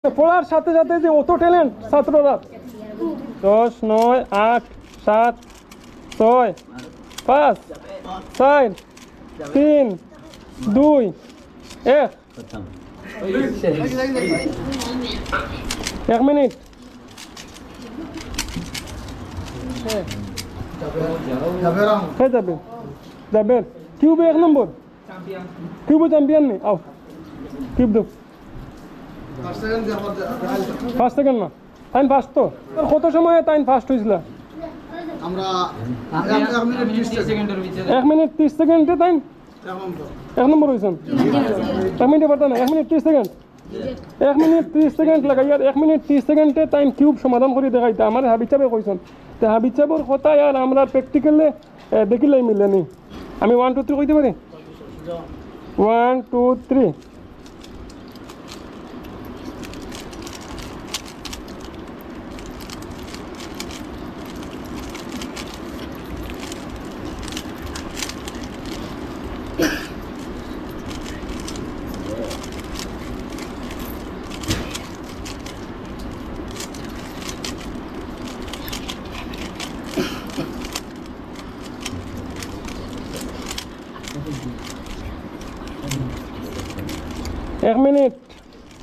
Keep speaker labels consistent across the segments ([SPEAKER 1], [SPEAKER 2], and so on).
[SPEAKER 1] পড়ার সাথে সাথে যে অত ট্যালেন্ট ছাত্ররা 10 9 8 7 6 5 4 3 2 1 1 মিনিট হয়ে যাবে যাবে কিউবে 1 নম্বর কিউবে চ্যাম্পিয়ন নেই আও কিউব দো 5 সেকেন্ড না টাইম ফাস্ট তো কত সময়ে টাইম ফাস্ট হয়েছিল
[SPEAKER 2] আমরা 1 মিনিট 30 সেকেন্ডের ভিতরে
[SPEAKER 1] 1 মিনিট 30 সেকেন্ডে টাইম 1 নম্বর হয়েছেন 1 মিনিট পারতা না 1 মিনিট 30 সেকেন্ড 1 মিনিট 30 সেকেন্ড লাগাইয়ার 1 মিনিট 30 সেকেন্ডে টাইম কিউব সমাধান করে দেখাইতে আমার হাবিব সাহেব কইছেন তে হাবিব সাহেবর কথা আর আমরা প্র্যাকটিক্যালে দেখিলাই মিলেনি আমি 1 2 3 কইতে পারি 1 2 3 1 मिनट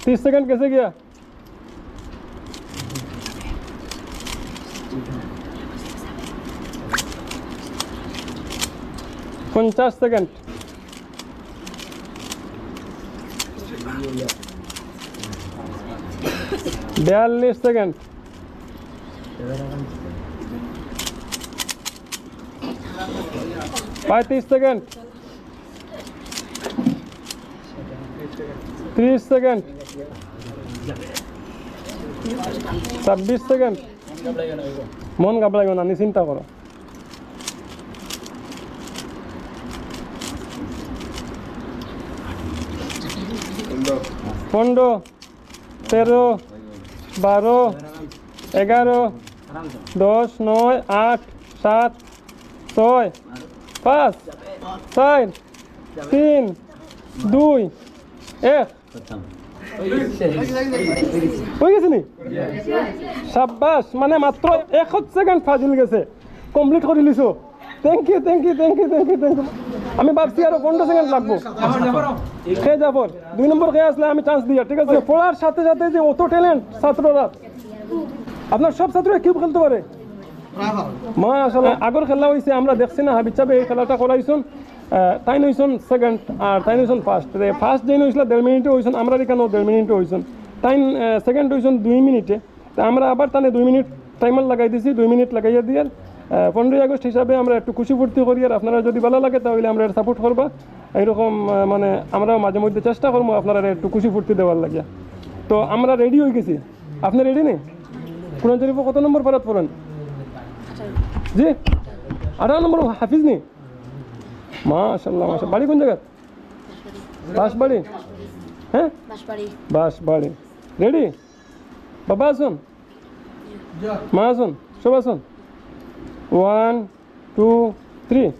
[SPEAKER 1] 30 सेकंड कैसे गया पचास second 42 second 35 second 30 second 26 second मन घबराइब ना चिंता करो 15 13 12 11 10 9 8 7 6 5 4 3 2 1 হয়ে গেছে নি সাব্বাস মানে মাত্র 1 সেকেন্ড ফাজিল গেছে কমপ্লিট করে লিছো thank you thank you thank you thank you thank you আমি ভাবছি আরো 15 সেকেন্ড লাগবো খেয়ে যাবো 2 নম্বর খেয়ে আসলে আমি চান্স দিয়া ঠিক আছে পড়ার সাথে সাথে যে অত ট্যালেন্ট ছাত্ররা আপনার সব ছাত্ররা কিউব খেলতে পারে মাশাআল্লাহ আগর খেলা হয়েছে আমরা দেখছি না হাবিব সাহেব এই খেলাটা করাইছেন তাই নইছেন সেকেন্ড আর তাই নইছেন ফার্স্ট ফার্স্ট যেন হয়েছিল 1.5 মিনিটে হয়েছেন আমরা এখানেও 1.5 মিনিটে হয়েছেন তাই সেকেন্ড হয়েছেন 2 মিনিটে তা আমরা আবার তানে 2 মিনিট টাইমার লাগাই দিছি 2 মিনিট লাগাইয়া দিয়ে 15 আগস্ট হিসাবে আমরা একটু খুশি ফুর্তি করি আর আপনারা যদি ভালো লাগে তাহলে আমরা সাপোর্ট করবা এইরকম মানে আমরা মাঝে মধ্যে চেষ্টা করবো আপনারা একটু খুশি ফুর্তি দেওয়ার লাগিয়া তো আমরা রেডি হয়ে গেছি আপনি রেডি নেই কোরআন শরীফ কত নম্বর পারাত পড়েন জি 18 নম্বর হাফিজ নেই মাশাআল্লাহ মাশাআল্লাহ বাড়ি কোন জায়গা বাঁশবাড়ি হ্যাঁ বাঁশবাড়ি রেডি বাবা আসুন মা আসুন সব আসুন 1 2 3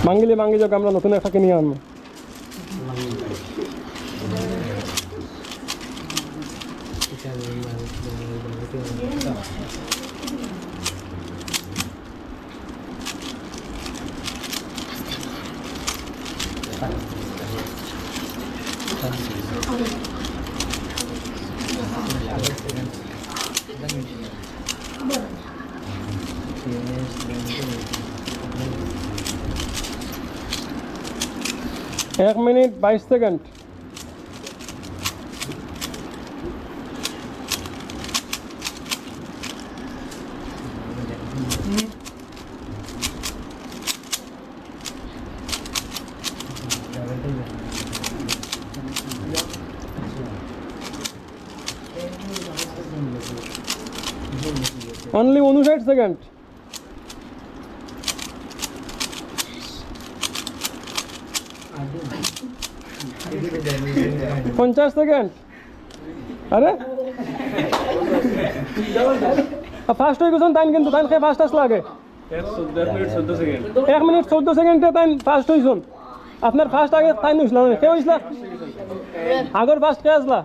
[SPEAKER 1] মাঙ্গিলে যাক আমরা নতুন একটা নিয়ে আনবো एक minute 22 second only 59 second 50 second আরে ফাস্ট হয়ে গেছেন তাই কিন্তু তাই ফাস্ট আসলে আগে 1 মিনিট 14 সেকেন্ডে তাই ফাস্ট হয়েছেন আপনার ফার্স্ট আগে টাইম হয়েছিল না কে হয়েছিল আগর ফার্স্ট কে আসলা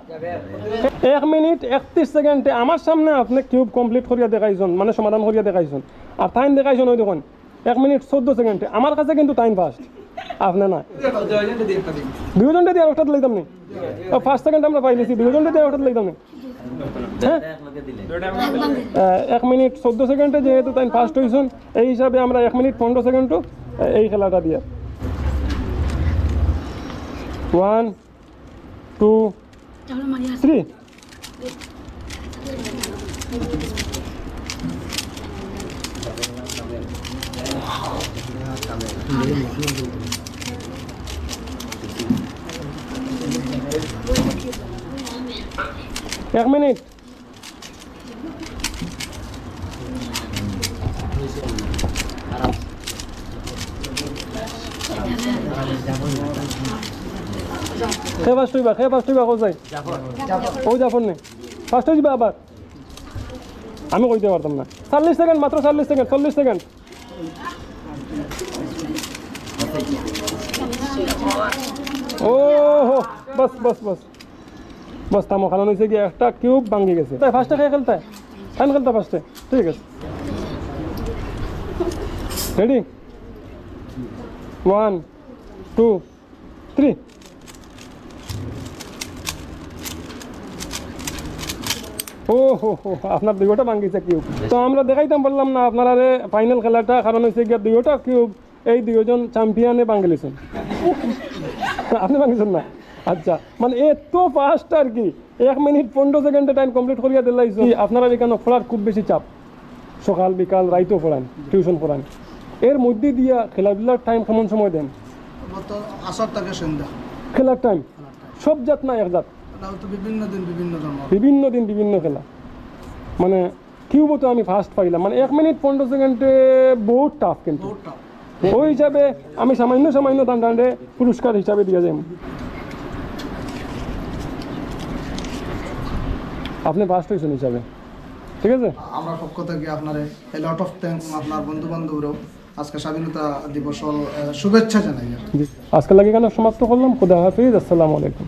[SPEAKER 1] 1 মিনিট 31 সেকেন্ডে আমার সামনে আপনি কিউব কমপ্লিট করিয়া দেখাইছেন মানে সমাধান করিয়া দেখাইছেন আর টাইম দেখাইছেন ওই দেখুন 1 মিনিট 14 সেকেন্ডে আমার কাছে কিন্তু টাইম ফার্স্ট আপনি না দুজনটা দিয়ে ওটা লইতাম নি ফার্স্ট সেকেন্ড আমরা পাইলেছি দুজনটা দিয়ে ওটা লইতাম নি হ্যাঁ 1 মিনিট 14 সেকেন্ডে যেহেতু টাইম ফার্স্ট হয়েছেন এই হিসাবে আমরা 1 মিনিট 15 সেকেন্ডও এই খেলাটা দিয়ে 1 2 3 1 মিনিট খে ফার্স্ট হইবা কোথায় ও জাফর নেই ফার্স্ট হয়ে যাবে আবার আমি কইতে পারতাম না 40 সেকেন্ড মাত্র 40 সেকেন্ড 40 সেকেন্ড ও হো বস বস বস বস থামো খালানো হয়েছে গিয়ে একটা কিউব ভাঙে গেছে তাই ফার্স্টে খেয়ে খেলতে টাইম খেলতে ফার্স্টে ঠিক আছে রেডি 1 2 3 ও হো হো আপনার দুইটা ভাঙিছে কিউব তো আমরা দেখাইতাম বললাম না আপনারা ফাইনাল খেলাটা কারণ হচ্ছে গিয়ে দুইটা কিউব এই দুইজন চ্যাম্পিয়নে ভাঙিলেছেন আপনি ভাঙিছেন না আচ্ছা মানে এত ফাস্ট আর কি 1 মিনিট 15 সেকেন্ডে টাইম কমপ্লিট করিয়া দিলাইছো আপনারা এখানে পড়ার খুব বেশি চাপ সকাল বিকাল রাইতেও পড়ান টিউশন পড়ান এর মধ্যে দিয়া খেলাধুলার টাইম কেমন সময় দেন
[SPEAKER 2] আসর থেকে সন্ধ্যা
[SPEAKER 1] খেলার টাইম সব জাত না এক জাত
[SPEAKER 2] বিভিন্ন দিন
[SPEAKER 1] বিভিন্ন খেলা মানে কিউবও তো আমি ফার্স্ট পাইলাম মানে 1 মিনিট 15 সেকেন্ডে বহুত টাফ কিন্তু ওই হিসাবে আমি সামান্য টান্ডে পুরস্কার হিসাবে দিয়ে যাই আপনি ফার্স্ট হয়েছেন হিসাবে ঠিক আছে
[SPEAKER 2] আমরা পক্ষ থেকে আপনার লট অফ থ্যাঙ্কস আপনার বন্ধু বান্ধবরাও আজকে স্বাধীনতা দিবস শুভেচ্ছা জানাই
[SPEAKER 1] আজকে লাগে কেন সমাপ্ত করলাম খুদা হাফিজ আসসালামু আলাইকুম